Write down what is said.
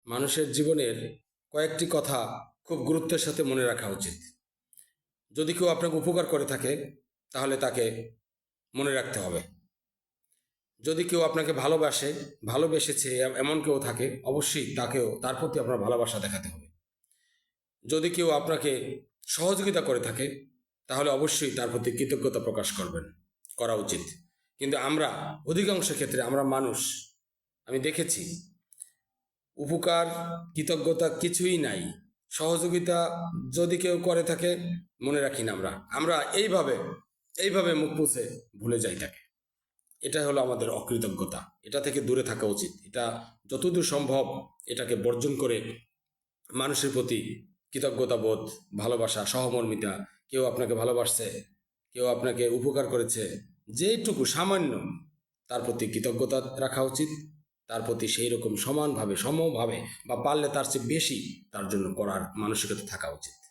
মানুষের জীবনের কয়েকটি কথা খুব গুরুত্বের সাথে মনে রাখা উচিত। যদি কেউ আপনাকে উপকার করে থাকে তাহলে তাকে মনে রাখতে হবে। যদি কেউ আপনাকে ভালোবেসেছে এমন কেউ থাকে, অবশ্যই তার প্রতি আপনার ভালোবাসা দেখাতে হবে। যদি কেউ আপনাকে সহযোগিতা করে থাকে তাহলে অবশ্যই তার প্রতি কৃতজ্ঞতা প্রকাশ করা উচিত। কিন্তু অধিকাংশ ক্ষেত্রে আমরা মানুষ, আমি দেখেছি উপকার কৃতজ্ঞতা কিছুই নাই। সহযোগিতা যদি কেউ করে থাকে মনে রাখি না, আমরা এইভাবে মুখ পুছে ভুলে যাই তাকে। এটা হলো আমাদের অকৃতজ্ঞতা। এটা থেকে দূরে থাকা উচিত। এটা যতদূর সম্ভব এটাকে বর্জন করে মানুষের প্রতি কৃতজ্ঞতা বোধ, ভালোবাসা, সহমর্মিতা, কেউ আপনাকে ভালোবাসছে, কেউ আপনাকে উপকার করেছে, যেটুকু সামান্য, তার প্রতি কৃতজ্ঞতা রাখা উচিত। তার প্রতি সেই রকম সমভাবে বা পারলে তার চেয়ে বেশি তার জন্য করার মানসিকতা থাকা উচিত।